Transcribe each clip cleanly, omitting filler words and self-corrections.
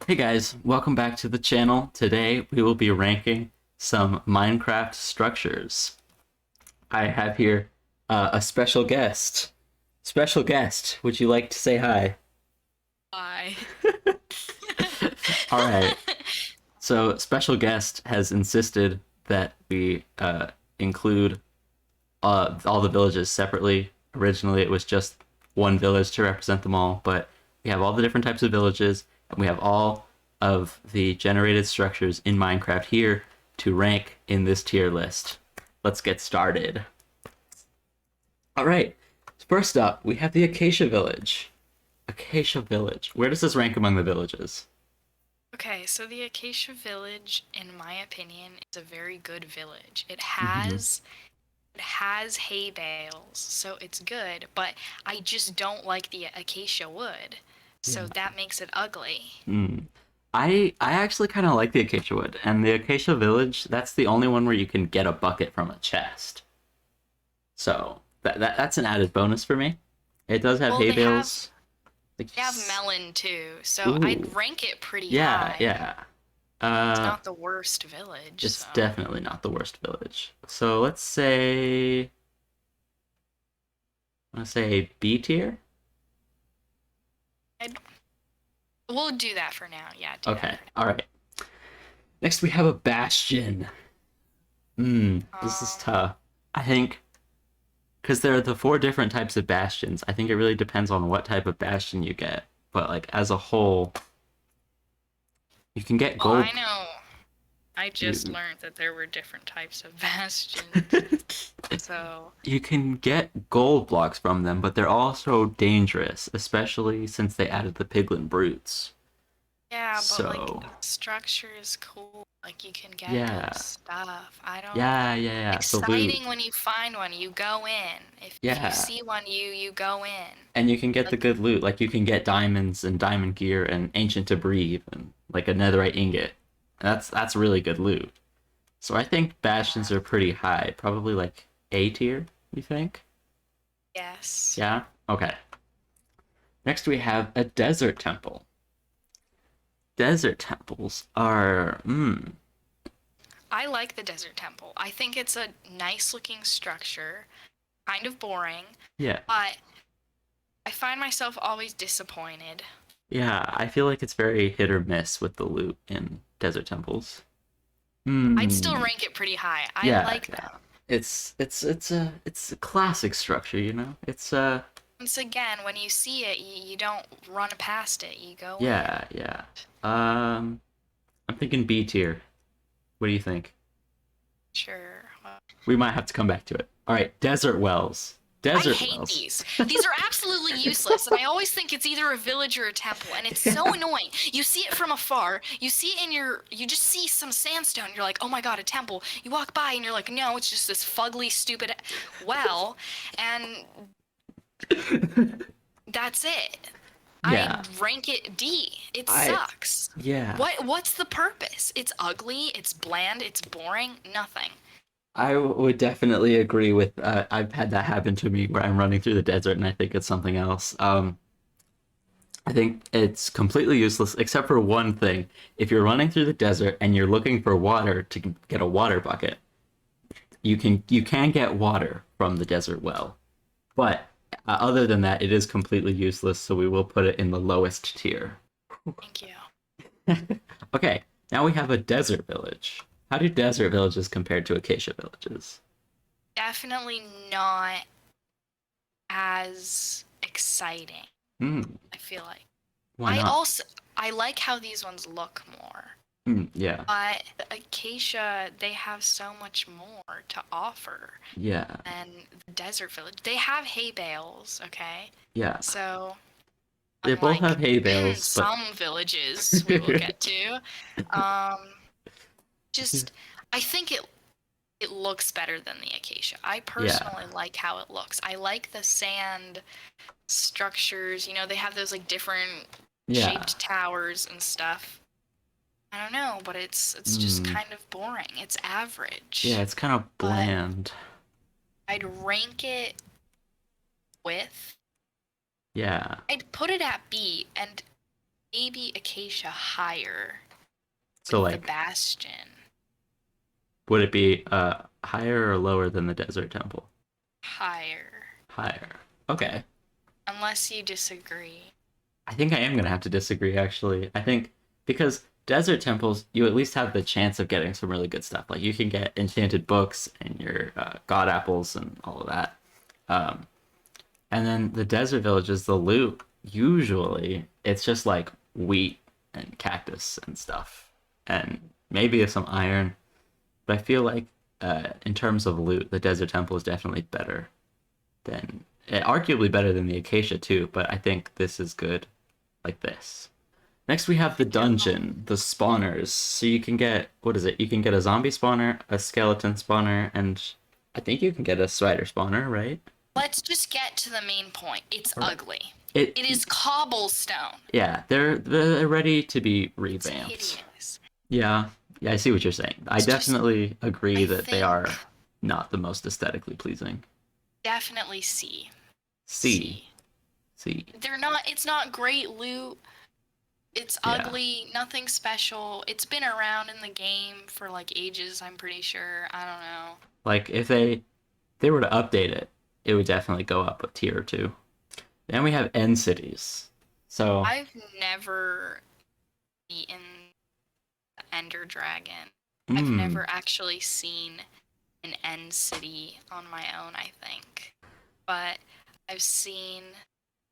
Hey guys, welcome back to the channel. Today we will be ranking some Minecraft structures. I have here a special guest. Special guest, would you like to say hi? Why? All right. So special guest has insisted that we include all the villages separately. Originally it was just one village to represent them all, but we have all the different types of villages, and we have all of the generated structures in Minecraft here to rank in this tier list. Let's get started. All right. First up, we have the Acacia Village. Acacia Village. Where does this rank among the villages? Okay, so the Acacia Village, in my opinion, is a very good village. It Mm-hmm. has it has hay bales, so it's good, but I just don't like the acacia wood. So Yeah. that makes it ugly. Mm. I actually kind of like the Acacia Wood, and the Acacia Village, that's the only one where you can get a bucket from a chest. So that's an added bonus for me. It does have Well, hay they have bales. Like, they have melon too, so I'd ooh, rank it pretty yeah, high. yeah. It's Uh, not the worst village, it's so definitely not the worst village. So let's say, I want to say B tier. I'd we'll do that for now. Yeah, do that Okay, for all right. Next we have a Bastion. This is now. tough. I think because there are the four different types of bastions. I think it really depends on what type of bastion you get. But like as a whole, you can get Oh, I gold. know. I just You learned that there were different types of bastions. So, you can get gold blocks from them, but they're also dangerous, especially since they added the piglin brutes. yeah, but like So, the structure is cool. Like you can get good yeah. stuff. I don't Yeah. The loot. exciting when you find one, you go in. If you Yeah. see one, you go in. And you can get the Like good loot. Like you can get diamonds and diamond gear and ancient debris and like a netherite ingot. And that's really good loot. So I think bastions yeah. are pretty high. Probably like A tier, you think? Yes. Yeah? Okay. Next we have a desert temple. Desert temples are I like the desert temple. I think it's a nice looking structure, kind of boring, yeah. but I find myself always disappointed. Yeah, I feel like it's very hit or miss with the loot in desert temples. I'd still Hmm. rank it pretty high. I Yeah, like yeah. them. It's a classic structure, you know? It's Once again, when you see it, you don't run past it. You go in. yeah. Um I'm thinking B tier. What do you think? Sure. We might have to come back to it. All right, desert wells. I Desert hate wells. these. These are absolutely useless, and I always think it's either a village or a temple, and it's so annoying. You see it from afar, you see it in you just see some sandstone, you're like, oh my god, a temple. You walk by and you're like, no, it's just this fugly, stupid well, and that's it. Yeah. I'd rank it D. It I sucks. yeah. What's the purpose? It's ugly, it's bland, it's boring, nothing. I would definitely agree with I've had that happen to me where I'm running through the desert and I think it's something else. I think it's completely useless except for one thing. If you're running through the desert and you're looking for water to get a water bucket, you can get water from the desert well. But other than that, it is completely useless, so we will put it in the lowest tier. Thank you. Okay, now we have a desert village. How do desert villages compare to acacia villages? Definitely not as exciting, Hmm, I feel like. why I not? also I like how these ones look more. Yeah, But the Acacia, they have so much more to offer yeah, than the desert village. They have hay bales, okay? yeah. So, They both have unlike hay bales, but some villages we will get to, um, just I think it looks better than the Acacia. I yeah, personally like how it looks. I like the sand structures. You know, they have those like different yeah. shaped towers and stuff. I don't know, but it's just Mm, kind of boring. It's yeah, average. it's kind of But bland. I'd rank it with Yeah. I'd put it at B, and maybe Acacia higher So with the like, Bastion. would it be higher or lower than the Desert Temple? Higher. Higher. Okay. Unless you disagree. I think I am gonna have to disagree actually. I think because desert temples, you at least have the chance of getting some really good stuff. Like you can get enchanted books and your god apples and all of that. Um, and then the desert villages, the loot, usually it's just like wheat and cactus and stuff, and maybe some iron. But I feel like in terms of loot, the desert temple is definitely better than, arguably better than the acacia too. But I think this is good like this. Next, we have the dungeon, the spawners. So you can get, what is it? You can get a zombie spawner, a skeleton spawner, and I think you can get a spider spawner, right? Let's just get to the main point. It's All right. ugly. It, It is cobblestone. yeah, they're ready to be It's revamped. hideous. Yeah, yeah, I see what you're saying. I It's just, definitely agree I that they think, are not the most aesthetically pleasing. definitely C. C, C. C, They're not, it's not great loot. It's yeah. ugly, nothing special. It's been around in the game for like ages, I'm pretty sure. I don't know. Like if they were to update it, it would definitely go up a tier or two. Then we have end cities. So, I've never beaten the Ender Dragon. I've mm, never actually seen an end city on my own, I think. But I've seen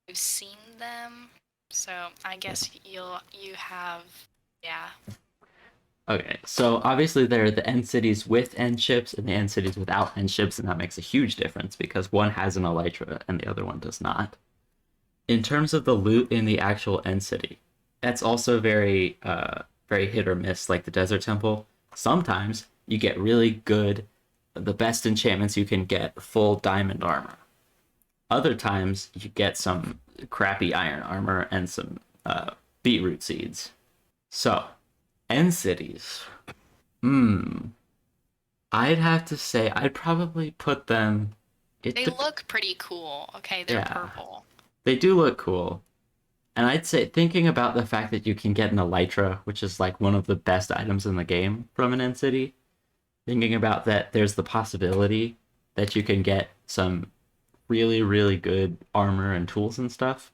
I've seen them. So I guess you have, yeah. okay. So obviously there are the end cities with end ships and the end cities without end ships, and that makes a huge difference because one has an elytra and the other one does not. In terms of the loot in the actual end city, that's also very hit or miss, like the Desert Temple. Sometimes you get really good, the best enchantments you can get, full diamond armor. Other times you get some crappy iron armor and some beetroot seeds. So, end cities. Hmm. I'd have to say I'd probably put them. It They dep look pretty cool. Okay, they're Yeah, purple. they do look cool. And I'd say thinking about the fact that you can get an elytra, which is like one of the best items in the game from an end city, thinking about that there's the possibility that you can get some really, really good armor and tools and stuff.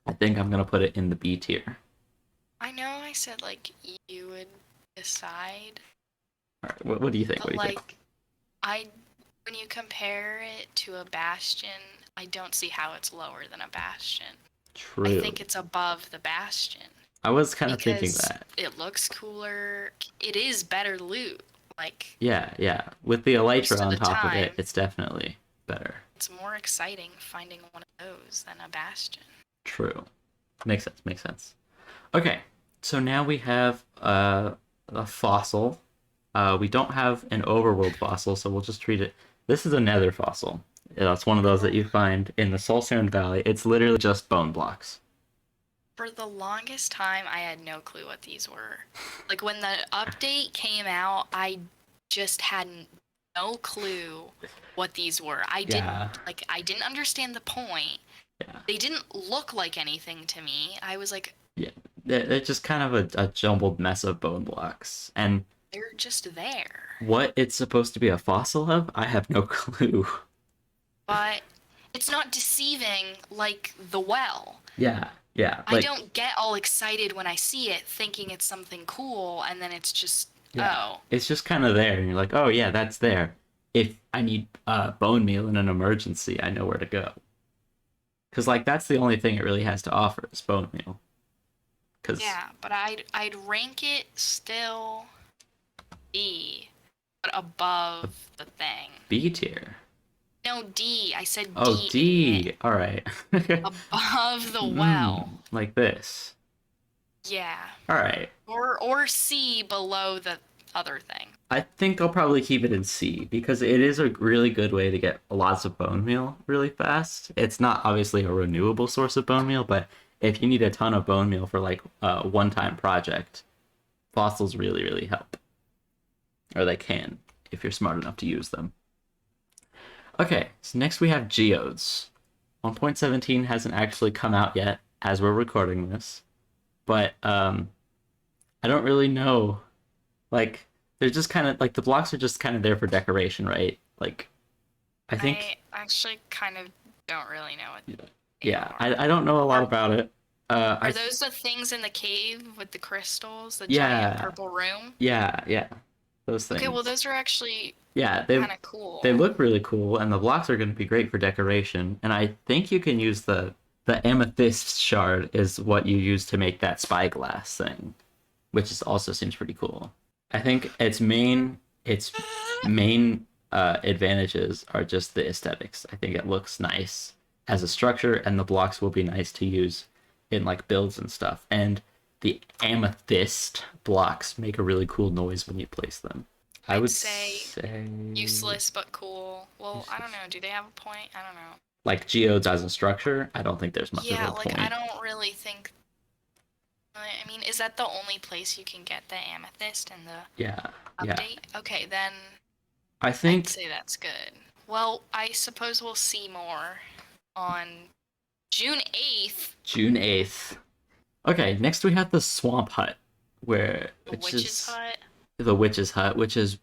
I think I'm gonna put it in the B tier. I know I said like you would decide, All right, what do you think? What but do you think? like I when you compare it to a Bastion, I don't see how it's lower than a Bastion. I True. think it's above the Bastion I was kind of thinking because that. it looks cooler. It is better loot. Like Yeah, yeah. With the elytra most of on the top of it, time, it's definitely better. it's more exciting finding one of those than a Bastion. True. Makes sense. Makes sense. Okay, so now we have a fossil. We don't have an overworld fossil, so we'll just treat it. This is a nether fossil. It's one of those that you find in the Soulstone Valley. It's literally just bone blocks. For the longest time, I had no clue what these were. Like when the update came out, I just had no clue what these were. Yeah, I didn't understand the point. yeah, They didn't look like anything to me. I was like, yeah. They're just kind of a jumbled mess of bone blocks. And they're just there. what it's supposed to be a fossil of, I have no clue. But it's not deceiving like the well. Yeah, yeah. I Like, don't get all excited when I see it thinking it's something cool and then it's just, yeah. oh. It's just kind of there, and you're like, oh yeah, that's there. If I need bone meal in an emergency, I know where to go. Because like that's the only thing it really has to offer is bone meal. Because Yeah, but I'd rank it still B, but above the thing. B tier. No, D. I said Oh, D, idiot. D. All right. Above the Hmm. well. Like this. Yeah. All right. Or C below the other thing. I think I'll probably keep it in C because it is a really good way to get lots of bone meal really fast. It's not obviously a renewable source of bone meal, but if you need a ton of bone meal for like a one-time project, fossils really, really help. Or they can if you're smart enough to use them. Okay, so next we have geodes. 1.17 hasn't actually come out yet as we're recording this, but I don't really know. Like they're just kind of like the blocks are just kind of there for decoration, right? Like I think I actually kind of don't really know what they yeah, are. I don't know a lot Are, about it. are those the things in the cave with the crystals, the giant Yeah, purple room? yeah, those Okay, well things. those are actually Yeah, kind of they cool. look really cool, and the blocks are going to be great for decoration. And I think you can use the amethyst shard is what you use to make that spyglass thing, which is also seems pretty cool. I think its main advantages are just the aesthetics. I think it looks nice as a structure, and the blocks will be nice to use in like builds and stuff. And the amethyst blocks make a really cool noise when you place them. I I'd would say say useless but cool. Well, I don't know. Do they have a point? I don't know. like geodes as a structure. I don't think there's much of Yeah, a like I point. don't really think. I mean, is that the only place you can get the amethyst in the Yeah, yeah. update? Okay, then I I'd think say that's good. Well, I suppose we'll see more on June 8th, June 8th. Okay, next we have the swamp hut, the which witch's is hut. the witch's hut, which is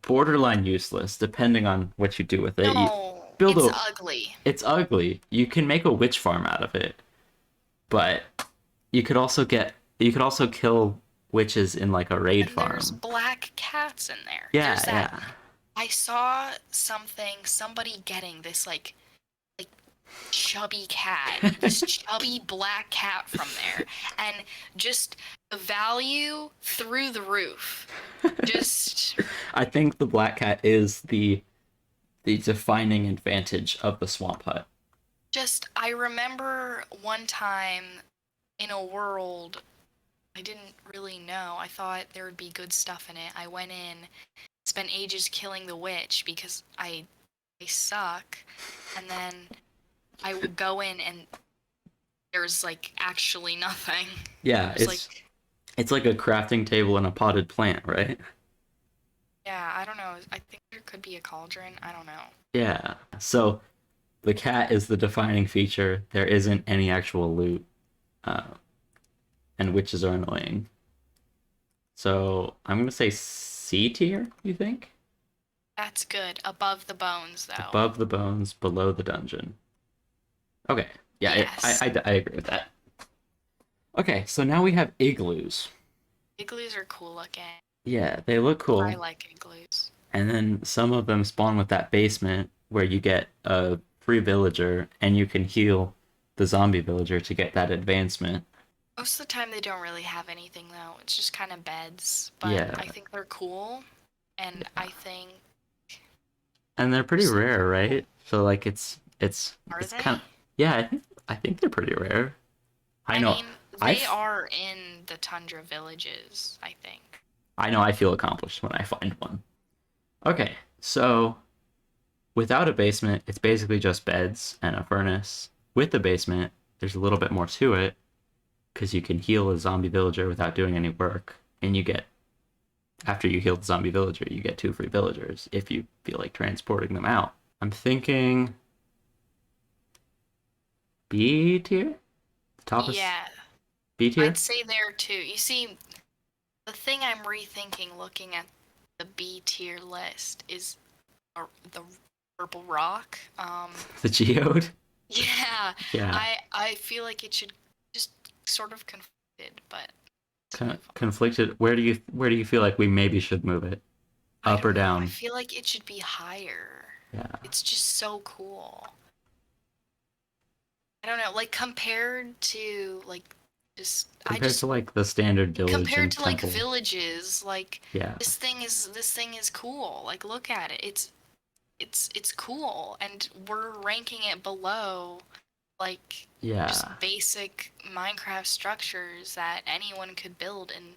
borderline useless depending on what you do with it. You No, build it's a ugly. it's ugly. You can make a witch farm out of it, but you could also kill witches in like a raid And there's farm. black cats in there. Yeah, There's that. yeah. I saw somebody getting this like chubby cat, this chubby black cat from there, and just the value through the roof. Just I think the black cat is the defining advantage of the swamp hut. I remember one time in a world I didn't really know. I thought there would be good stuff in it. I went in, spent ages killing the witch because I suck, and then I would go in and there's like actually nothing. Yeah, There's like it's like a crafting table and a potted plant, right? yeah, I don't know. I think there could be a cauldron. I don't know. Yeah. So the cat is the defining feature. There isn't any actual loot, uh, and witches are annoying. So I'm gonna say C tier. You think? That's good. Above the bones though. Above the bones, below the dungeon. Okay. Yeah, Yes. I agree with that. Okay, so now we have igloos. Igloos are cool looking. Yeah, they look I cool. like igloos. And then some of them spawn with that basement where you get a free villager and you can heal the zombie villager to get that advancement. Most of the time they don't really have anything though. It's just kind of beds, but Yeah. I think they're cool and I think And they're pretty so rare, cool. right? So like Are it's kind they? of yeah, I think they're pretty rare. I I know mean, I they f- are in the tundra villages, I think. I know I feel accomplished when I find one. Okay. So without a basement, it's basically just beds and a furnace. With the basement, there's a little bit more to it because you can heal a zombie villager without doing any work, and you get after you heal the zombie villager, you get two free villagers if you feel like transporting them out. I'm thinking B tier? The top is Yeah, B I'd tier? say there too. You see, the thing I'm rethinking looking at the B tier list is the purple rock. The geode? Yeah, Yeah. I feel like it should just sort of conflicted, but let's Kind move of on. conflicted. Where do you feel like we maybe should move it? I Up or don't know. I down? feel like it should be higher. Yeah. It's just so cool. I don't know, like compared to like just I Compared to just like the standard village compared and to like temple. villages, like Yeah. this thing is cool. Like look at it. It's cool and we're ranking it below like just Yeah. basic Minecraft structures that anyone could build in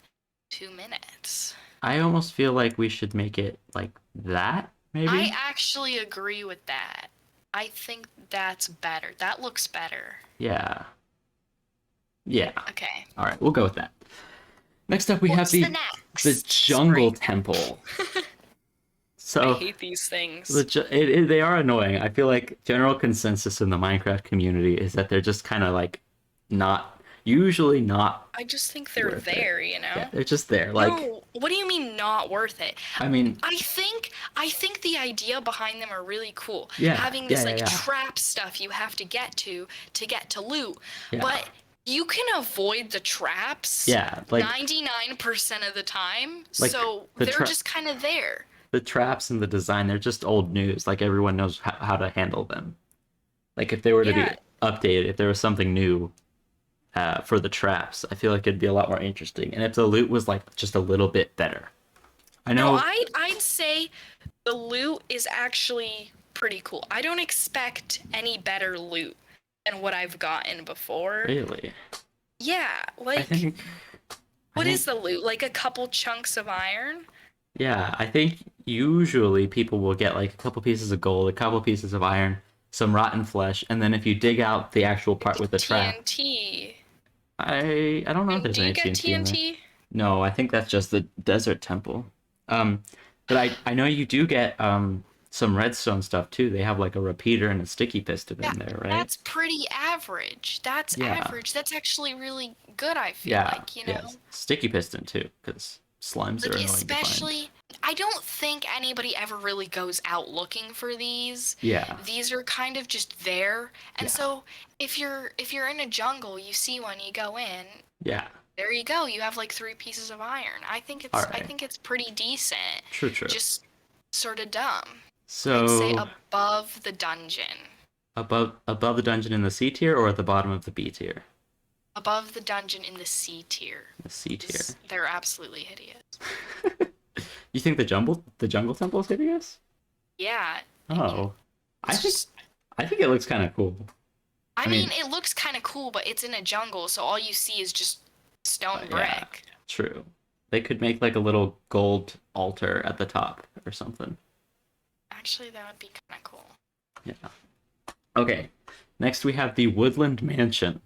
2 minutes. I almost feel like we should make it like that, I maybe? actually agree with that. I think that's better. That looks better. Yeah. Yeah. Okay. All right, we'll go with that. Next up, we have What's the the next? jungle Sorry. temple. I So hate these things. they are annoying. I feel like general consensus in the Minecraft community is that they're just kind of like not. usually not I just think they're worth it. there, you Yeah, know? they're just there. Like, No, what do you mean not worth it? I mean, I think the idea behind them are really cool. yeah, Having yeah, this yeah, like yeah, trap stuff you have to get to loot. yeah, But you can avoid the traps yeah. 99% of the time. Like So the they're tra just kind of there. the traps and the design, they're just old news. Like everyone knows how to handle them. Like if they were to be Yeah. updated, if there was something new for the traps, I feel like it'd be a lot more interesting. And if the loot was like just a little bit better, I No, know. I'd say the loot is actually pretty cool. I don't expect any better loot than what I've gotten before. Really, Yeah, I like think, I what is think, the loot? Like a couple chunks of iron? yeah, I think usually people will get like a couple pieces of gold, a couple pieces of iron, some rotten flesh, and then if you dig out the actual part with the trap, TNT. I don't know if And there's do you any get TNT in there. TNT? No, I think that's just the desert temple. Um, but I know you do get some redstone stuff too. They have like a repeater and a sticky piston Yeah, in there, right? that's pretty average. That's Yeah. average. That's actually really good, I feel Yeah. like, you Yes. know? Sticky piston too, because slimes are Like, annoying to find. especially, I don't think anybody ever really goes out looking for these. Yeah. These are kind of just there. And Yeah. so if you're in a jungle, you see one, you go in, Yeah. there you go. You have like three pieces of iron. All I right. think it's pretty decent. True, true. Just sort of dumb. I'd say So above the dungeon. above the dungeon in the C tier or at the bottom of the B tier? Above the dungeon in the C tier. The C tier. They're absolutely hideous. You think the jungle temple is hideous? Yeah, I mean, Oh. I it's think just. I think it looks kind of cool. I I mean, mean, it looks kind of cool, but it's in a jungle, so all you see is just stone yeah, brick. true. They could make like a little gold altar at the top or something. Actually, that would be kind of cool. Yeah. Okay. Next we have the Woodland Mansion.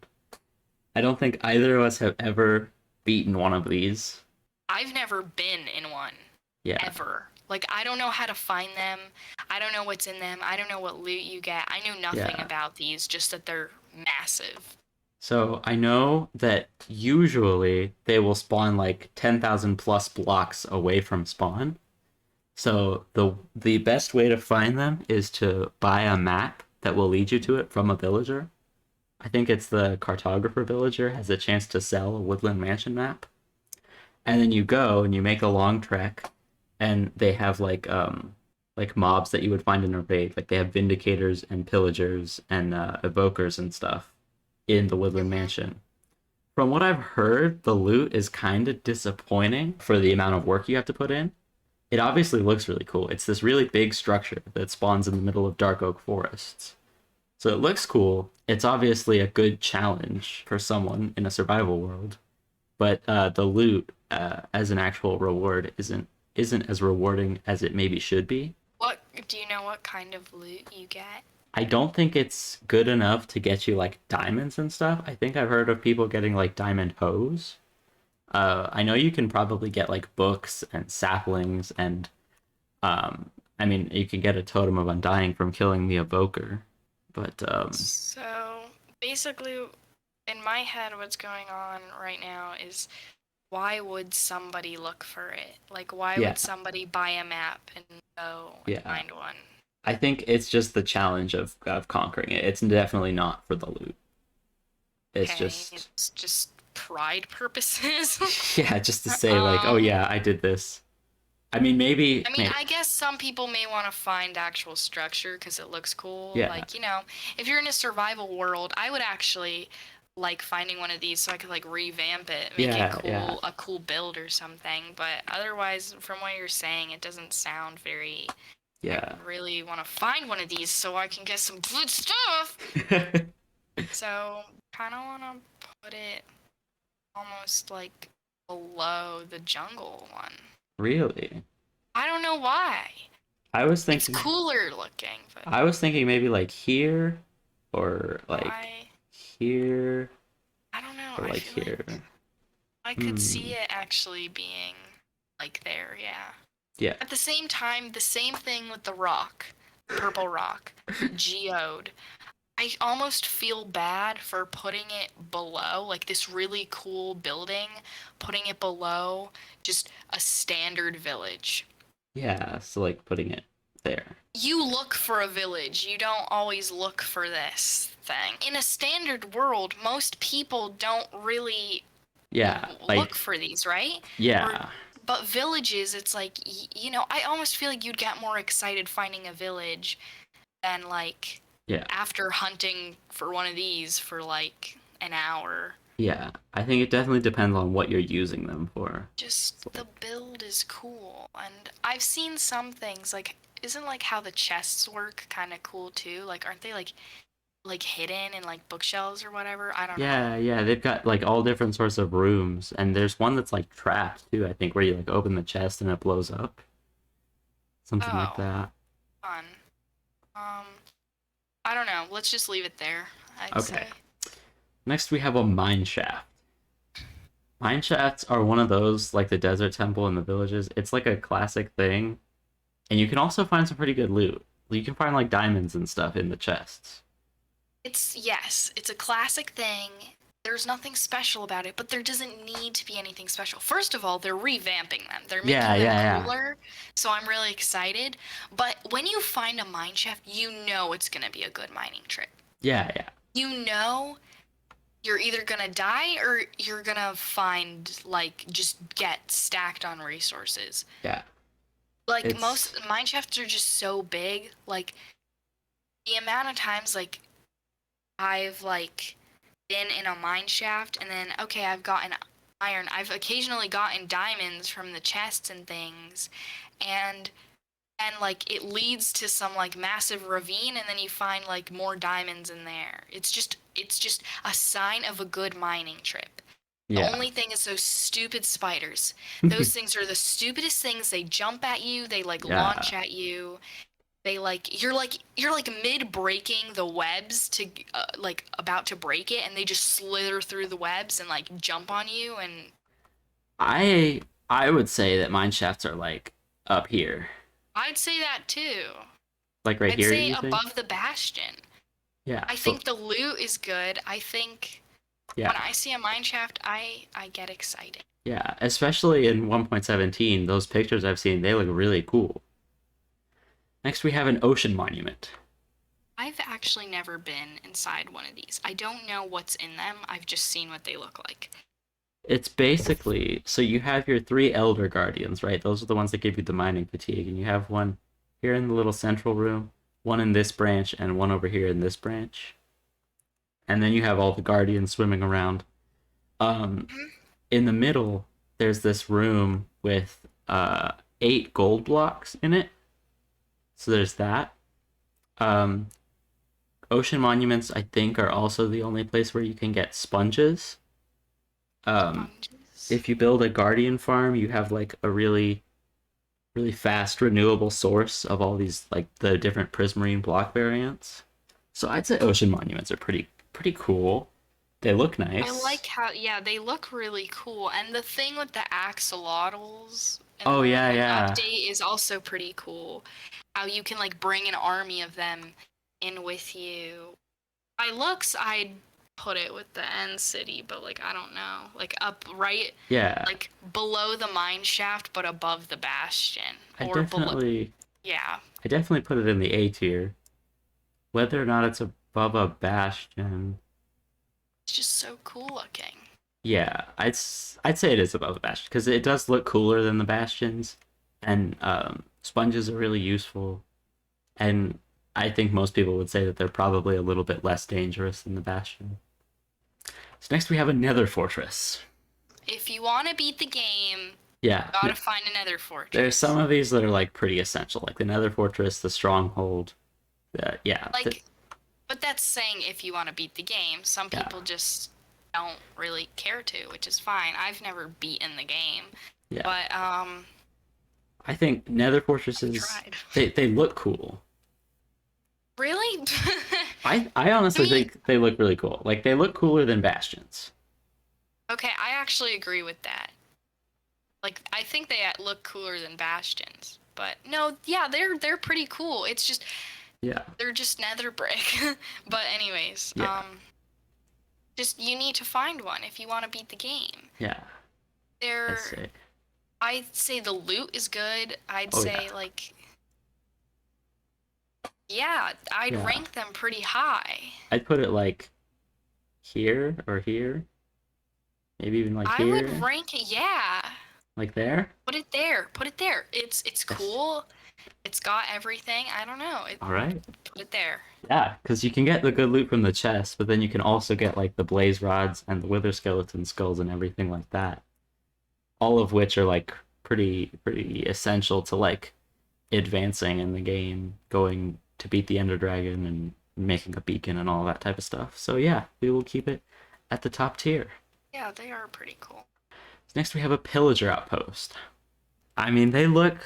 I don't think either of us have ever beaten one of these. I've never been in one, Yeah. ever. Like, I don't know how to find them. I don't know what's in them. I don't know what loot you get. I knew nothing Yeah. about these, just that they're massive. So I know that usually they will spawn like 10,000 plus blocks away from spawn. So the best way to find them is to buy a map that will lead you to it from a villager. I think it's the cartographer villager has a chance to sell a woodland mansion map. And then you go and you make a long trek and they have like mobs that you would find in a raid. Like they have vindicators and pillagers and evokers and stuff in the woodland Hmm. mansion. From what I've heard, the loot is kind of disappointing for the amount of work you have to put in. It obviously looks really cool. It's this really big structure that spawns in the middle of dark oak forests. So it looks cool. It's obviously a good challenge for someone in a survival world, but the loot as an actual reward isn't as rewarding as it maybe should be. What do you know what kind of loot you get? I don't think it's good enough to get you like diamonds and stuff. I think I've heard of people getting like diamond hose. I know you can probably get like books and saplings and I mean you can get a totem of undying from killing the evoker, but So basically, in my head, what's going on right now is why would somebody look for it? Like, why yeah, would somebody buy a map and go and yeah. find one? I think it's just the challenge of conquering it. It's definitely not for the loot. It's Okay, just it's just pride purposes. yeah, just to say like, oh yeah, I did this. I mean, maybe, I mean, maybe I guess some people may want to find actual structure because it looks cool. yeah, Like, if you're in a survival world, I would actually like finding one of these so I could like revamp it, make it yeah, yeah, cool, a cool build or something. But otherwise, from what you're saying, it doesn't sound very. I yeah. really want to find one of these so I can get some good stuff. So, kind of want to put it almost like below the jungle one. Really? I don't know why. I was It's thinking cooler looking, but I was thinking maybe like here or like I here I don't know. or I like feel here. like I could Hmm. see it actually being like there, yeah. Yeah. At the same time, the same thing with the rock, purple rock, geode. I almost feel bad for putting it below, like this really cool building, putting it below just a standard village. Yeah, so like putting it there. You look for a village. You don't always look for this thing. In a standard world, most people don't really Yeah, look like for these, right? Or yeah, but villages, it's like I almost feel like you'd get more excited finding a village than like yeah, after hunting for one of these for like an hour. yeah. I think it definitely depends on what you're using them for. Just So the like, build is cool. And I've seen some things like isn't like how the chests work kind of cool too? Like aren't they like hidden in like bookshelves or whatever? I don't know. yeah, yeah, they've got like all different sorts of rooms, and there's one that's like trapped too, I think, where you like open the chest and it blows up. Something like Oh, that. fun. Um, I don't know. Let's just leave it there, I'd Okay. say. Next we have a mine shaft. Mine shafts are one of those, like the desert temple in the villages. It's like a classic thing, and you can also find some pretty good loot. You can find like diamonds and stuff in the chests. Yes, it's a classic thing. There's nothing special about it, but there doesn't need to be anything special. First of all, they're revamping them. They're Yeah, making them yeah, yeah. cooler, so I'm really excited. But when you find a mine shaft, you know it's gonna be a good mining trip. Yeah, yeah. You know you're either gonna die or you're gonna find like just get stacked on resources. Yeah. Like It's most mine shafts are just so big. Like the amount of times like I've like been in a mine shaft and then okay, I've gotten iron. I've occasionally gotten diamonds from the chests and things and like it leads to some like massive ravine and then you find like more diamonds in there. It's just a sign of a good mining trip. The yeah. only thing is those stupid spiders. Those things are the stupidest things. They jump at you, they like launch Yeah. at you. They you're like mid breaking the webs to like about to break it and they just slither through the webs and like jump on you and I I would say that mine shafts are like up here. I'd say that too. Like right I'd here, say you think? above the bastion. Yeah. I But think the loot is good. I think when yeah. I see a mine shaft, I get excited. Yeah. Especially in 1.17, those pictures I've seen, they look really cool. Next we have an ocean monument. I've actually never been inside one of these. I don't know what's in them. I've just seen what they look like. It's basically so you have your three elder guardians, right? Those are the ones that give you the mining fatigue, and you have one here in the little central room, one in this branch, and one over here in this branch. And then you have all the guardians swimming around. Um, Mhm. in the middle, there's this room with 8 gold blocks in it. So there's that. Um, ocean monuments, I think, are also the only place where you can get sponges. Um, Sponges. if you build a guardian farm, you have like a really fast renewable source of all these like the different prismarine block variants. So I'd say ocean monuments are pretty cool. They look I nice. like how, yeah, they look really cool. And the thing with the axolotls in Oh yeah, the yeah. update is also pretty cool. How you can like bring an army of them in with you. By looks, I'd put it with the end city, but like I don't know, like up right, Yeah. like below the mine shaft, but above the bastion, I or below. definitely Yeah, I definitely put it in the A tier. Whether or not it's above a bastion, it's just so cool looking. yeah, I'd say it is above the bastion because it does look cooler than the bastions, and sponges are really useful. And I think most people would say that they're probably a little bit less dangerous than the bastion. So next we have a nether fortress. If you want to beat the game, Yeah, gotta find another there's some fortress. of these that are like pretty essential, like the nether fortress, the stronghold. Yeah, Like, but that's saying if you want to beat the game. Some yeah, people just don't really care to, which is fine. I've never beaten the game, yeah. but I think nether I've fortresses tried. they look cool. Really? I I honestly mean, think they look really cool. Like they look cooler than bastions. okay, I actually agree with that. Like, I think they look cooler than bastions. But no, yeah, they're pretty cool. It's just Yeah. They're just nether brick. But anyways, Yeah. just you need to find one if you want to beat the game. Yeah. I They're see. I'd say the loot is good. I'd Oh yeah. say like yeah, I'd Yeah. rank them pretty high. I'd put it like here or here. Maybe even like I would here. rank it, yeah. Like there. Put it there. Put it there. It's Yes. cool. It's got everything. I don't know. All right. Put it there. Yeah, because you can get the good loot from the chest, but then you can also get like the blaze rods and the wither skeleton skulls and everything like that. All of which are like pretty essential to like advancing in the game, going to beat the Ender Dragon and making a beacon and all that type of stuff. So yeah, we will keep it at the top tier. Yeah, they are pretty cool. Next we have a pillager outpost. I mean, they look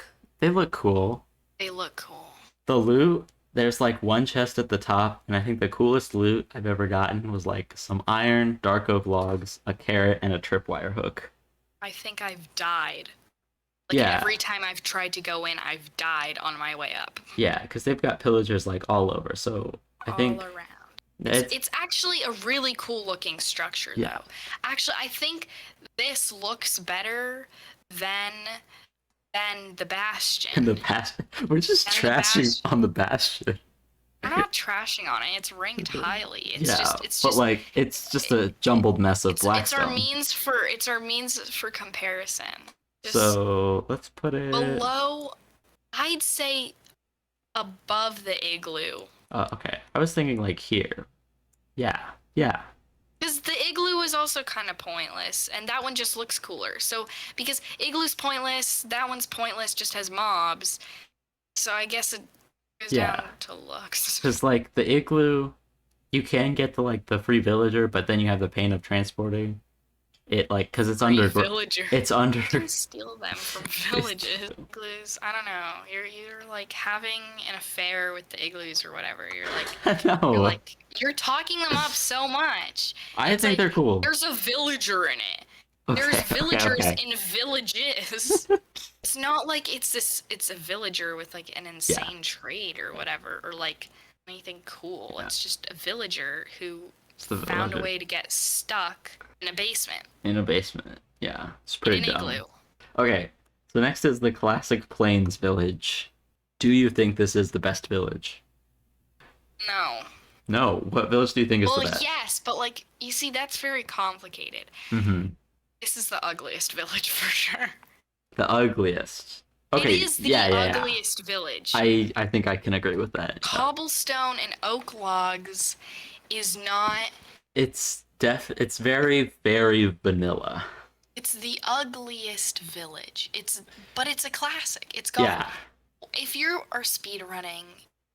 cool. They look cool. The loot, there's like one chest at the top, and I think the coolest loot I've ever gotten was like some iron, dark oak logs, a carrot, and a tripwire hook. I think I've died. Like Yeah, every time I've tried to go in, I've died on my way up. yeah, because they've got pillagers like all over. So I All think around. it's It's actually a really cool looking structure yeah, though. Actually, I think this looks better than than the in Bastion. the past we're just Than the trashing Bastion. on the bastion. We're not trashing on it. It's ranked highly. Yeah, It's but just like it's just a jumbled mess of it's blackstone. our means for comparison. Just So let's put it. below, I'd say above the igloo. Okay, I was thinking like here. Yeah, yeah, Because the igloo is also kind of pointless, and that one just looks cooler. So, because igloo's pointless, that one's pointless, just has mobs. So I guess it goes yeah. down to looks. Because like the igloo, you can get to like the free villager, but then you have the pain of transporting it, like because it's Free under. villager. It's under. You can steal them from villages. Igloos, I don't know. You're like having an affair with the igloos or whatever. No, You're talking them up so much. I It's think like they're cool. there's a villager in it. There's Okay, okay, villagers okay. in villages. It's not like it's a villager with like an Yeah, insane trait or whatever, or like anything cool. yeah. It's just a villager who It's the found a villager way to get stuck in a basement in a basement. Yeah, it's in pretty an dumb. igloo. Okay, so next is the classic Plains village. Do you think this is the best village? No. No. What village do you think is the Well, best? yes, but like you see, that's very complicated. Mm-hmm. This is the ugliest village for sure. The ugliest. It Okay, is the yeah, yeah, yeah. ugliest village. I think I can agree with that. Cobblestone and oak logs is not. It's very vanilla. It's the ugliest village. But it's a classic. It's got. Yeah. If you are speed running,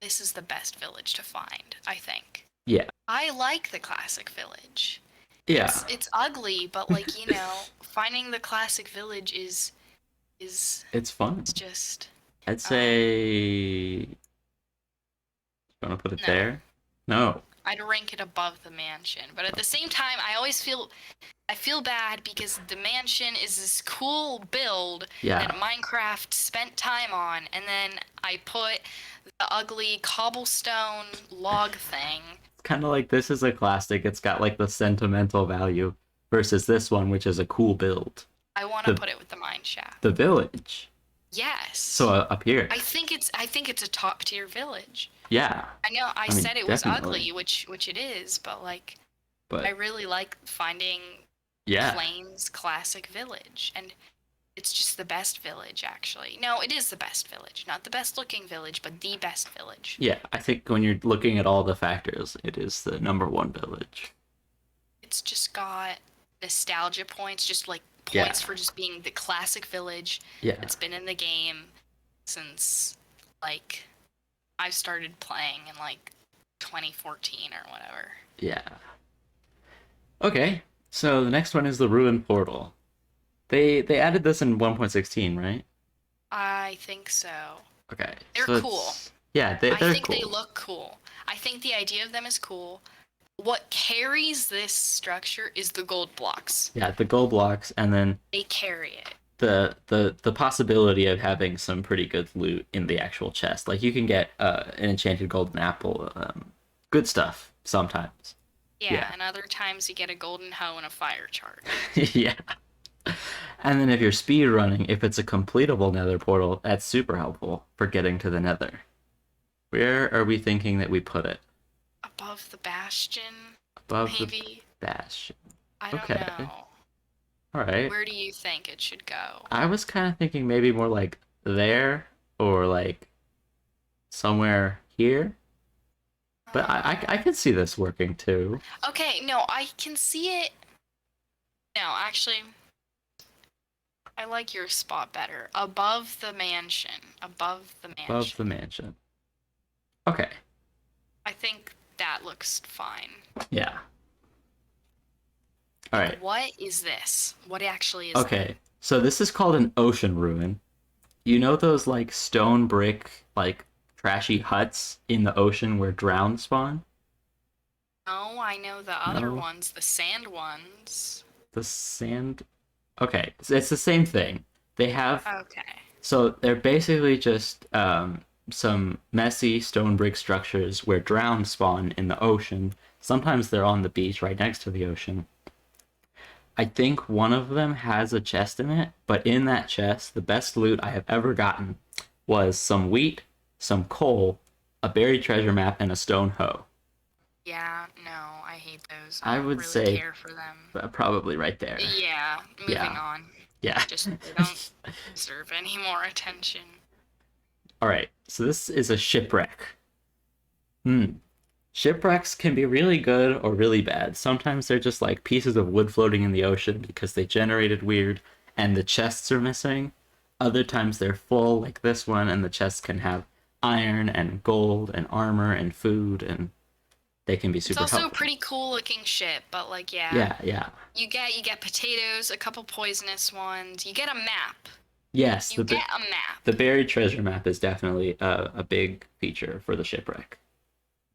this is the best village to find, I think. Yeah. I like the classic village. Yeah. It's ugly, but like, finding the classic village is It's fun. it's just I'd say you want to put it no. there? No. I'd rank it above the mansion, but at the same time, I feel bad because the mansion is this cool build Yeah. that Minecraft spent time on, and then I put the ugly cobblestone log thing. It's kind of like this is a classic. It's got like the sentimental value versus this one, which is a cool build. I want to The put it with the mine shaft. the village. Yes. So up here. I think it's a top tier village. Yeah. I know I mean, said it was definitely. ugly, which it is, but like But I really like finding yeah. Plains classic village, and it's just the best village actually. No, it is the best village, not the best looking village, but the best village. Yeah, I think when you're looking at all the factors, it is the number one village. It's just got nostalgia points, just like Yeah. points for just being the classic village. Yeah. It's been in the game since like I started playing in like 2014 or whatever. Yeah. Okay, so the next one is the Ruin Portal. They added this in 1.16, right? I think so. Okay. They're so cool. Yeah, I they're think cool. they look cool. I think the idea of them is cool. What carries this structure is the gold blocks. Yeah, the gold blocks, and then They carry it. the possibility of having some pretty good loot in the actual chest. Like you can get an enchanted golden apple, good stuff sometimes. Yeah, Yeah, and other times you get a golden hoe and a fire charge. yeah. And then if you're speed running, if it's a completable nether portal, that's super helpful for getting to the nether. Where are we thinking that we put it? Above the bastion, Above the maybe? bastion. I don't Okay. know. All right. Where do you think it should go? I was kind of thinking maybe more like there or like somewhere here. But I Uh, can see this working too. okay, no, I can see it. No, actually, I like your spot better. Above the mansion. Above the Above mansion. the mansion. Okay. I think that looks fine. Yeah. All Like, right. what is this? What actually is that? Okay. So this is called an ocean ruin. You know those like stone brick like trashy huts in the ocean where drowned spawn? No, I know the other No. ones, the sand ones. The sand. Okay. It's the same thing. They have Okay. so they're basically just some messy stone brick structures where drowned spawn in the ocean. Sometimes they're on the beach right next to the ocean. I think one of them has a chest in it, but in that chest, the best loot I have ever gotten was some wheat, some coal, a buried treasure map, and a stone hoe. Yeah, no, I hate those. I I don't would really say care for them. probably right there. Yeah, moving Yeah, on. yeah. Just they don't deserve any more attention. All right, so this is a shipwreck. Hmm. Shipwrecks can be really good or really bad. Sometimes they're just like pieces of wood floating in the ocean because they generated weird and the chests are missing. Other times they're full, like this one, and the chests can have iron and gold and armor and food, and they can be It's super also a helpful. pretty cool looking ship, but like yeah, Yeah, yeah. you get potatoes, a couple poisonous ones. You get a map. Yes, You get a map. the buried treasure map is definitely a big feature for the shipwreck.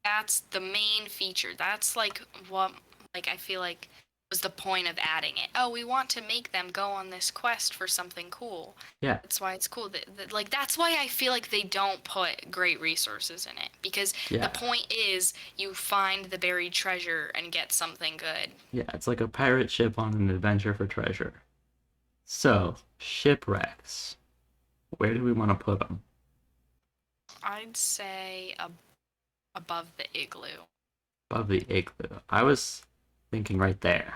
That's the main feature. That's like what like I feel like was the point of adding it. Oh, we want to make them go on this quest for something cool. Yeah, That's why it's cool. That like that's why I feel like they don't put great resources in it because the yeah, point is you find the buried treasure and get something good. yeah. It's like a pirate ship on an adventure for treasure. So, shipwrecks. Where do we want to put them? I'd say above the igloo. Above the igloo. I was thinking right there.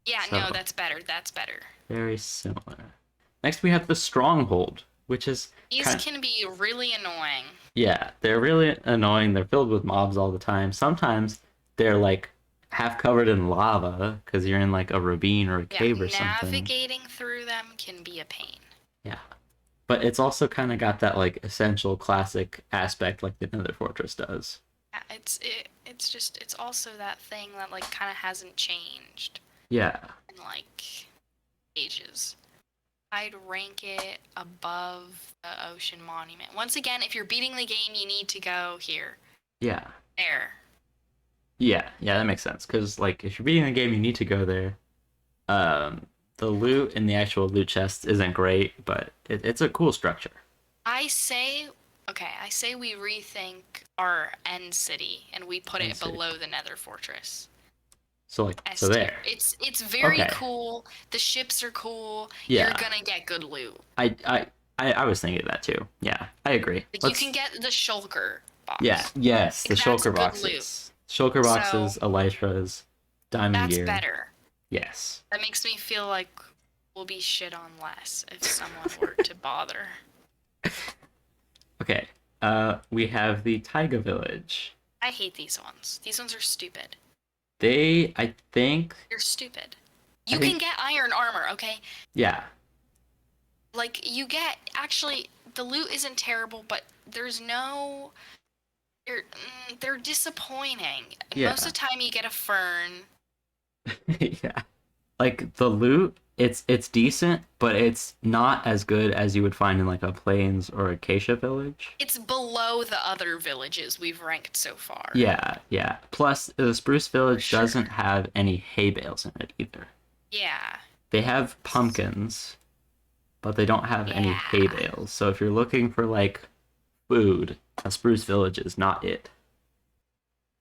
Yeah, no, So, that's better. That's better. very similar. Next, we have the stronghold, which is These kind of, can be really annoying. yeah, they're really annoying. They're filled with mobs all the time. Sometimes they're like half covered in lava because you're in like a ravine or a Yeah, cave or something. navigating through them can be a pain. Yeah. But it's also kind of got that like essential classic aspect like the Nether Fortress does. Yeah, it's just it's also that thing that like kind of hasn't changed Yeah. in like ages. I'd rank it above the Ocean Monument. Once again, if you're beating the game, you need to go here. Yeah. There. Yeah. Yeah, that makes sense. Because like if you're beating the game, you need to go there. Um, the loot in the actual loot chest isn't great, but it's a cool structure. I say, okay, I say we rethink our end city and we put End it city. below the Nether Fortress. So like so S tier. there. It's very Okay. cool. The ships are cool. You're Yeah. gonna get good loot. I I I was thinking that too. Yeah, I agree. Like you can Let's. get the shulker Yeah. box. Yes, the Like that's shulker good loot. boxes. Shulker So boxes, elytras, diamond that's gear. better. Yes. That makes me feel like we'll be shit on less if someone were to bother. Okay. We have the Taiga Village. I hate these ones. These ones are stupid. They, I think, You're stupid. I You can think, get iron armor, okay? yeah, Like you get actually the loot isn't terrible, but there's no they're disappointing. Most yeah, of the time you get a fern. yeah. Like the loot, it's decent, but it's not as good as you would find in like a Plains or Acacia village. It's below the other villages we've ranked so far. Yeah, yeah. Plus, the Spruce For Village sure. doesn't have any hay bales in it either. Yeah. They have pumpkins, but they don't have any hay Yeah. bales. So if you're looking for like food, a spruce village is not it.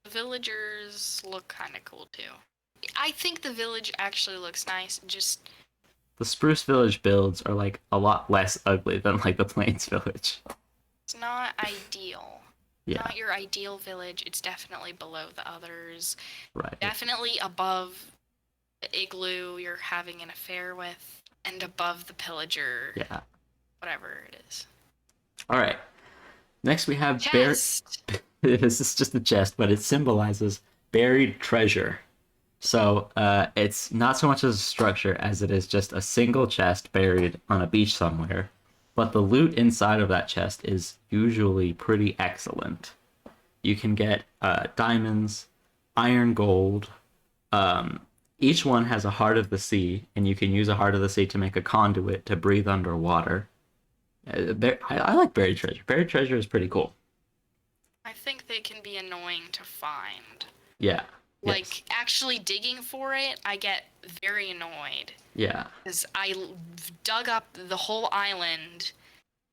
The villagers look kind of cool too. I think the village actually looks nice. Just The spruce village builds are like a lot less ugly than like the plains village. it's not ideal. Yeah, Not your ideal village. It's definitely below the others. right. Definitely above the igloo you're having an affair with, and above the pillager, Yeah. whatever it is. All right. Next we have Chest. This is just a chest, but it symbolizes buried treasure. So it's not so much as a structure as it is just a single chest buried on a beach somewhere. But the loot inside of that chest is usually pretty excellent. You can get diamonds, iron, gold. Each one has a heart of the sea, and you can use a heart of the sea to make a conduit to breathe underwater. I like buried treasure. Buried treasure is pretty cool. I think they can be annoying to find. Yeah. Like, actually digging for it, I get very annoyed. Yeah. Because dug up the whole island.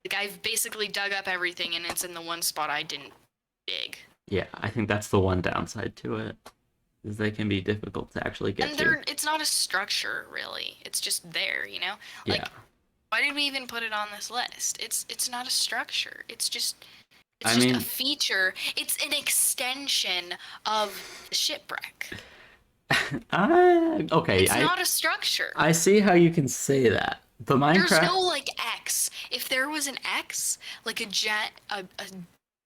Like, I've basically dug up everything, and it's in the one spot I didn't dig. Yeah, I think that's the one downside to it, is they can be difficult to actually get And to. it's not a structure, really. It's just there, you know? Like, Yeah. why did we even put it on this list? It's not a structure. It's just I a mean, feature. It's an extension of the shipwreck. okay, It's not a structure. I see how you can say that. The There's Minecraft. no like X. If there was an X, like a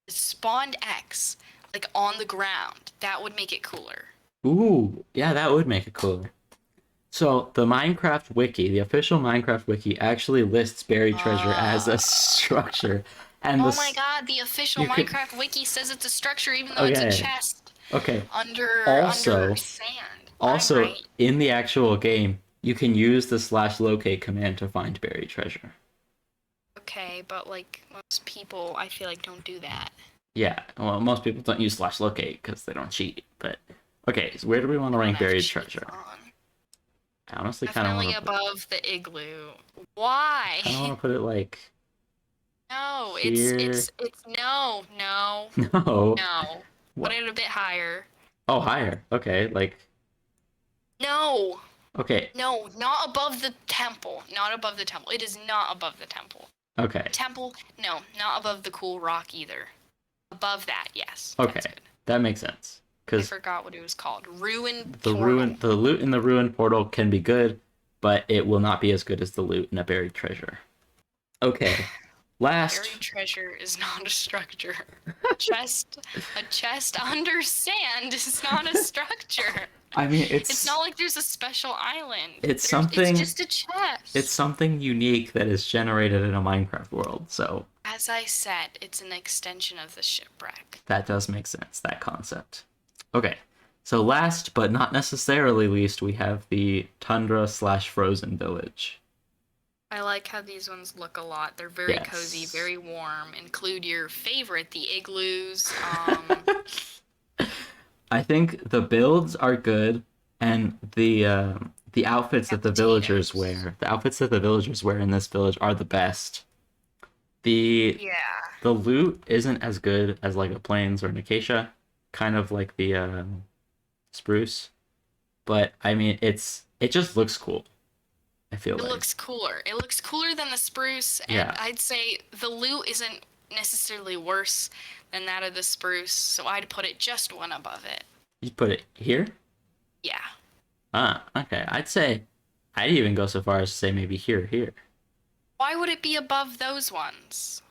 spawned X, like on the ground, that would make it cooler. Ooh, yeah, that would make it cooler. So the Minecraft wiki, the official Minecraft wiki, actually lists buried treasure as a structure, and Oh the my god, the official you could Minecraft wiki says it's a structure even though it's a okay, chest okay. under Also, sand. I'm also right. in the actual game, you can use the /locate command to find buried treasure. Okay, but like most people I feel like don't do that. Yeah, well, most people don't use /locate because they don't cheat. But okay, so where do we want to I don't rank have buried cheats treasure? on. I honestly kind of Definitely want to put, above the igloo. Why? kind of want to put it like No, here. it's no, no, No. no. Put What? it a bit higher. Oh, higher. Okay, like No, okay, no, not above the temple. Not above the temple. It is not above the temple. okay, The temple, no, not above the cool rock either. Above that, yes. okay. That's good. That makes sense I because forgot what it was called. Ruin the portal. loot in the ruin portal can be good, but it will not be as good as the loot in a buried treasure. Okay, last. Buried treasure is not a structure. A chest under sand is not a structure. I mean, It's not like there's a special island. it's It's something. just a chest. It's something unique that is generated in a Minecraft world. So As I said, it's an extension of the shipwreck. that does make sense. That concept. Okay. So last but not necessarily least, we have the tundra/frozen village. I like how these ones look a lot. They're very cozy, Yes. very warm. Include your favorite, the igloos. I think the builds are good, and the outfits that the villagers Potatoes. wear, the outfits that the villagers wear in this village are the best. The Yeah. the loot isn't as good as like a plains or an acacia, kind of like the spruce, but I mean it just looks cool. I feel It like looks cooler. It looks cooler than the spruce, and yeah, I'd say the loot isn't necessarily worse than that of the spruce, so I'd put it just one above it. you put it here. Yeah. Ah, okay. I'd even go so far as to say maybe here. Why would it be above those ones?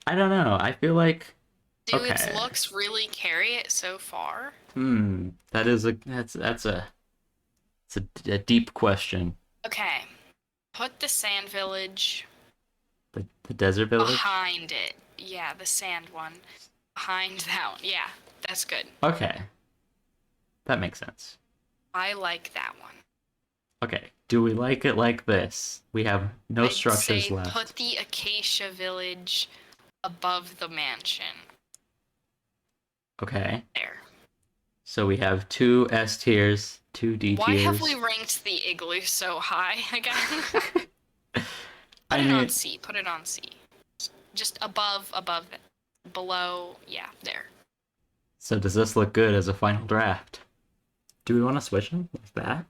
I don't know. I feel like Do its okay. looks really carry it so far? That is a that's a it's a deep question. Okay. Put the sand village The desert village. behind it. Yeah, the sand one. Behind that one. Yeah, that's good. Okay, that makes sense. I like that one. Okay, do we like it like this? We have no I'd structures say put left. the acacia village above the mansion. Okay, There. so we have two S tiers, two D Why have we tiers. ranked the igloo so high again? Put I it on mean, C. Put it on C. Just above, below. Yeah, there. so does this look good as a final draft? Do we want to switch them like that?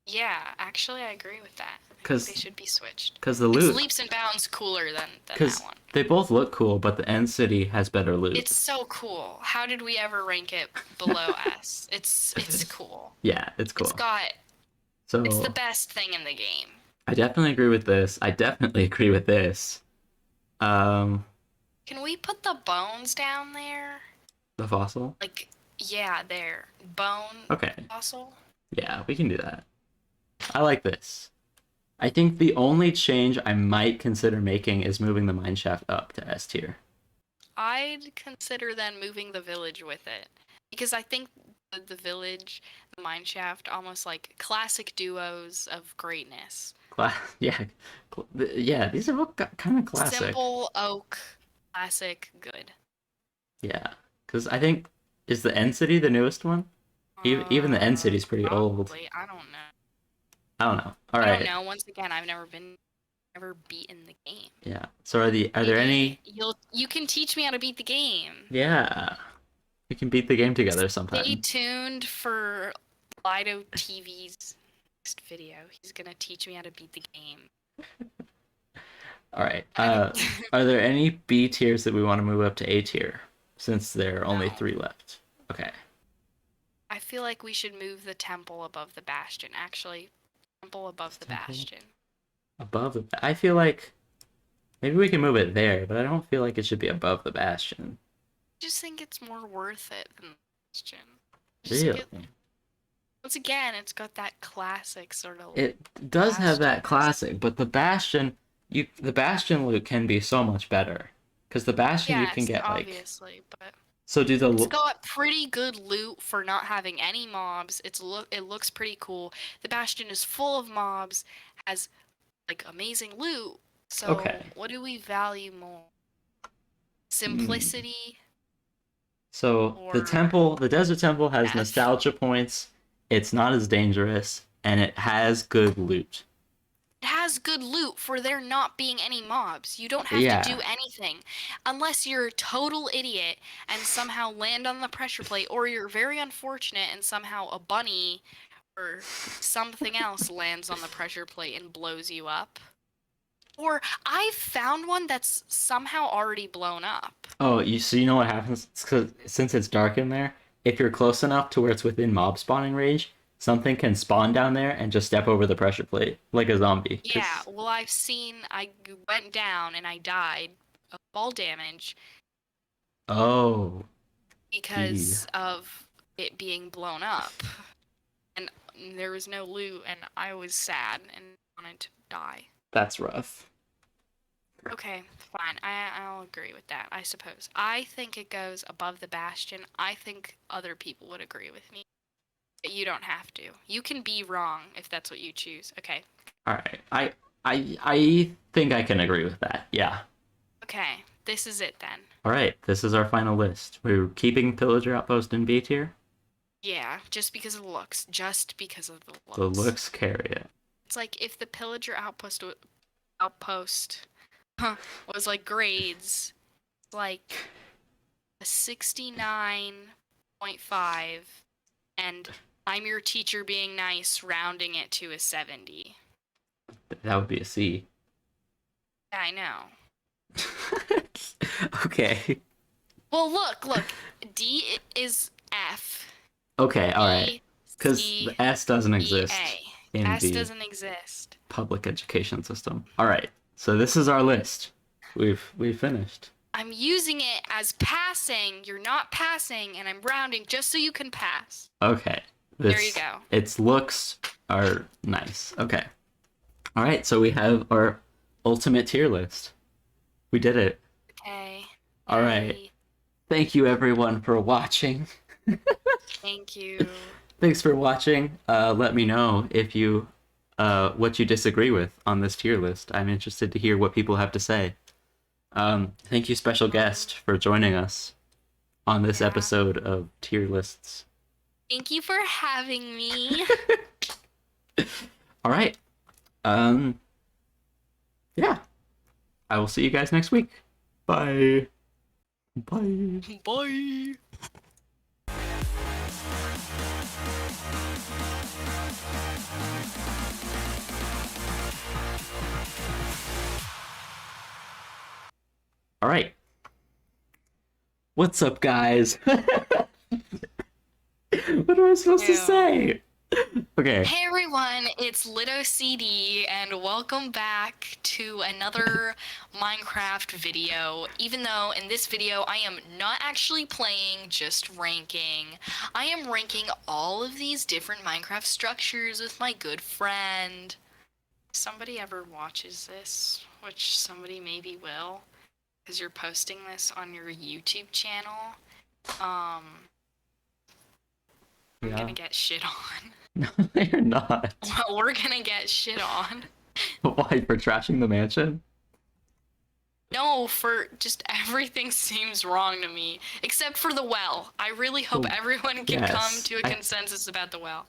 Yeah, actually, I agree with that. I think they Because should be switched. the It's loot, leaps and bounds cooler than that because one. they both look cool, but the End City has better loot. It's so cool. How did we ever rank it below S? It's cool. Yeah, it's It's cool. got it's the So best thing in the game. I definitely agree with this. I definitely agree with this. Um, Can we put the bones down there? the fossil. Like, yeah, there. Bone Okay, fossil? yeah, we can do that. I like this. I think the only change I might consider making is moving the mine shaft up to S tier. I'd consider then moving the village with it. Because I think the village, the mine shaft, almost like classic duos of greatness. Yeah, yeah. These are all kind of classic. Simple, oak, classic, good. Yeah, because I think is the End City the newest one? Even the End City's pretty old. Probably. I don't know. I don't know. All I don't right. know. Once again, I've never beaten the game. Yeah. So are there Maybe any? you can teach me how to beat the game. Yeah, we can beat the game together Stay sometime. tuned for Lido TV's next video. He's gonna teach me how to beat the game. All right. I'm- Are there any B tiers that we want to move up to A tier since there are only No. 3 left? Okay. I feel like we should move the temple above the bastion. Actually, temple above the Temple? bastion. Above the. I feel like maybe we can move it there, but I don't feel like it should be above the bastion. I just think it's more worth it than the bastion. Just Really? once again, it's got that classic sort of. It does have that Bastion. classic, but the bastion loot can be so much better because the bastion you can Yes, get like. obviously, but So do it's the got pretty good loot for not having any mobs. It looks pretty cool. The bastion is full of mobs, has like amazing loot. So Okay. what do we value more? Hmm. Simplicity So or the desert temple has F? nostalgia points. It's not as dangerous, and it has good loot. It has good loot for there not being any mobs. You don't have Yeah. to do anything unless you're a total idiot and somehow land on the pressure plate, or you're very unfortunate and somehow a bunny or something else lands on the pressure plate and blows you up. Or I've found one that's somehow already blown up. Oh, you know what happens? It's 'cause since it's dark in there, if you're close enough to where it's within mob spawning range, something can spawn down there and just step over the pressure plate like a zombie. Yeah, well, I went down and I died of fall damage Oh, because of it being blown up. And there was no loot, and I was sad and wanted to die. that's rough. Okay, fine. I'll agree with that, I suppose. I think it goes above the bastion. I think other people would agree with me. But you don't have to. You can be wrong if that's what you choose. Okay. All right. I think I can agree with that. Yeah. Okay. This is it then. All right. This is our final list. We're keeping Pillager Outpost in B tier. Yeah, just because of the looks. Just because of the looks. The looks carry it. It's like if the pillager outpost was like grades, like a 69.5, and I'm your teacher being nice, rounding it to a 70. That would be a C. Yeah, I know. Okay. Well, look. D is F. Okay. All right. B, Because C, the S doesn't E, exist A. in S the doesn't exist. public education system. All right. So this is our list. We've finished. I'm using it as passing. You're not passing, and I'm rounding just so you can pass. Okay. There you go. Its looks are nice. Okay. All right. So we have our ultimate tier list. We did it. Okay. All right. Thank you everyone for watching. Thank you. Thanks for watching. Let me know if you what you disagree with on this tier list. I'm interested to hear what people have to say. Thank you, special guest, for joining us on this episode of Tier Lists. Thank you for having me. All right. yeah, I will see you guys next week. Bye. Bye. Bye. All right. What's up, guys? What am I supposed to Ew. say? Okay. Hey everyone, it's LitoCD, and welcome back to another Minecraft video. Even though in this video I am not actually playing, just ranking. I am ranking all of these different Minecraft structures with my good friend. Somebody ever watches this, which somebody maybe will, because you're posting this on your YouTube channel. I'm Yeah. gonna get shit on. No, you're not. Well, we're gonna get shit on. Why, for trashing the mansion? No, for just everything seems wrong to me, except for the well. I really hope Oh, everyone can come yes. to a consensus about the well.